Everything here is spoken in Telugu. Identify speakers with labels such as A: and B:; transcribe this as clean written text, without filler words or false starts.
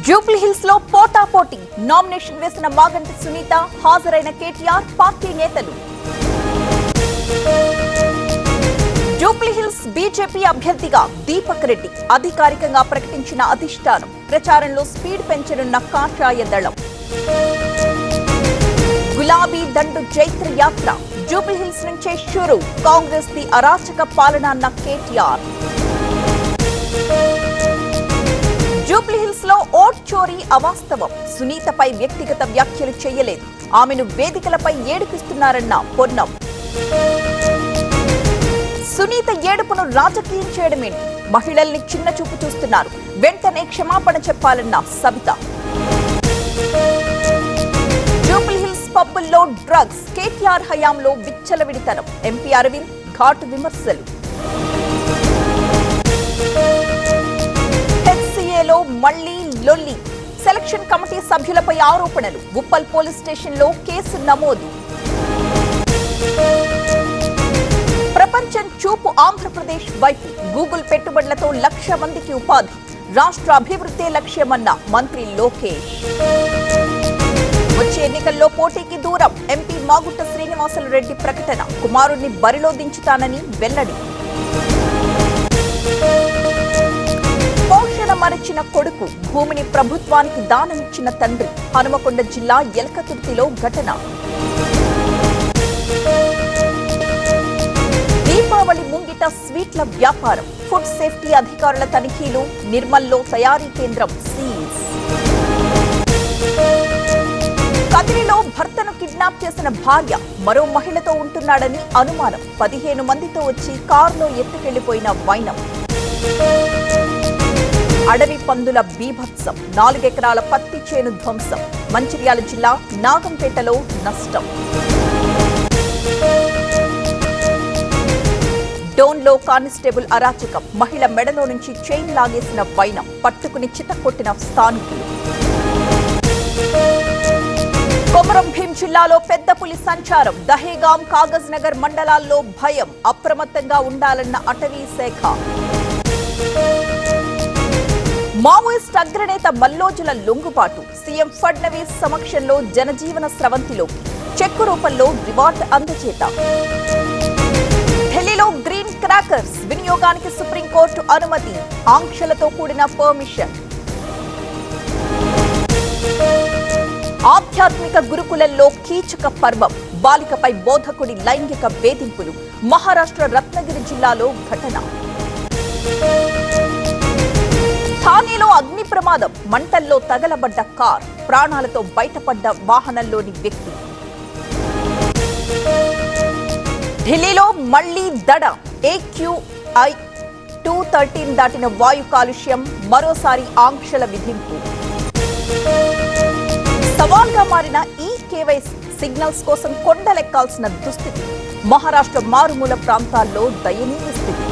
A: జూబ్లీ హిల్స్ లో పోటాపోటీ నామినేషన్ వేసిన మాగంటి సునీత, హాజరైన కేటీఆర్ పార్టీ నేతలు. జూబ్లీ హిల్స్ బీజేపీ అభ్యర్థిగా దీపక్ రెడ్డి అధికారికంగా ప్రకటించిన అధిష్టానం. ప్రచారంలో స్పీడ్ పెంచనున్న కాషాయ దళం. గులాబీ దండు జైత్ర యాత్ర జూబ్లీ హిల్స్ నుంచే షురు. కాంగ్రెస్ ది అరాచక పాలన అన్న కేటీఆర్. జూబ్లీ హిల్స్ లో ఓట్ చోరీ అవాస్తవం. సునీతపై వ్యక్తిగత వ్యాఖ్యలు చేయలేదు. ఆమెను వేదికలపై ఏడిపిస్తున్నారన్న పొన్నం. సునీత ఏడుపును రాజకీయం చేయడమేంటి? మహిళల్ని చిన్న చూపు చూస్తున్నారు. వెంటనే క్షమాపణ చెప్పాలన్న సబిత. జూబ్లీ హిల్స్ పబ్బుల్లో డ్రగ్స్. కేటీఆర్ హయాంలో విచ్చలవిడితనం. ఎంపీ అరవింద్ ఘాటు విమర్శలు. హెచ్సీఏలో మళ్లీ లొల్లి. సెలక్షన్ కమిటీ సభ్యులపై ఆరోపణలు. ఉప్పల్ పోలీస్ స్టేషన్ లో కేసు నమోదు. ప్రపంచం చూపు ఆంధ్రప్రదేశ్ వైపు. గూగుల్ పెట్టుబడులతో 1,00,000 మందికి ఉపాధి. రాష్ట్ర అభివృద్ధి లక్ష్యమన్న మంత్రి లోకేష్. వచ్చే ఎన్నికల్లో పోటీకి దూరం. ఎంపీ మాగుంట శ్రీనివాసులు రెడ్డి ప్రకటన. కుమారుణ్ణి బరిలో దించుతానని వెల్లడి. పోషణ మరచిన కొడుకు. భూమిని ప్రభుత్వానికి దానమిచ్చిన తండ్రి. హనుమకొండ జిల్లా ఎల్కతుర్తిలో ఘటన. దీపావళి ముంగిట స్వీట్ల వ్యాపారం. ఫుడ్ సేఫ్టీ అధికారుల తనిఖీలు. నిర్మల్లో తయారీ కేంద్రం సీజ్. కదిరిలో భర్తను కిడ్నాప్ చేసిన భార్య మరో మహిళతో ఉంటున్నాడని అనుమానం. 15 మందితో వచ్చి కారులో ఎత్తుకెళ్లిపోయిన వైనం. అడవి పందుల బీభత్సం. 4 ఎకరాల పత్తి చేను ధ్వంసం. మంచిర్యాల జిల్లా నాగంపేటలో నష్టం. డోన్లో కానిస్టేబుల్ అరాచకం. మహిళ మెడలో నుంచి చైన్ లాగేసిన వైనం. పట్టుకుని చితక్కొట్టిన స్థానికులు. కొమరం భీం జిల్లాలో పెద్ద పులి సంచారం. దహేగాం, కాగజ్ నగర్ మండలాల్లో భయం. అప్రమత్తంగా ఉండాలన్న అటవీ శాఖ. మావోయిస్ట్ అగ్రనేత మల్లోజుల లొంగుబాటు. సీఎం ఫడ్నవీస్ సమక్షంలో జనజీవన స్రవంతిలో. చెక్కు రూపంలో రివార్డ్ అందజేత. ఢిల్లీలో గ్రీన్ క్రాకర్స్ వినియోగానికి సుప్రీంకోర్టు అనుమతి. ఆంక్షలతో కూడిన పర్మిషన్. ఆధ్యాత్మిక గురుకులంలో కీచక పర్వం. బాలికపై బోధకుడి లైంగిక వేధింపులు. మహారాష్ట్ర రత్నగిరి జిల్లాలో ఘటన. థానేలో అగ్ని ప్రమాదం. మంటల్లో తగలబడ్డ కార్. ప్రాణాలతో బయటపడ్డ వాహనంలోని వ్యక్తి. ఢిల్లీలో మళ్లీ దడ. AQI 213 దాటిన వాయు కాలుష్యం. మరోసారి ఆంక్షల విధింపు. సవాల్గా మారిన ఈ కేవైసీ. సిగ్నల్స్ కోసం కొండలెక్కాల్సిన దుస్థితి. మహారాష్ట్ర మారుమూల ప్రాంతాల్లో దయనీయ స్థితి.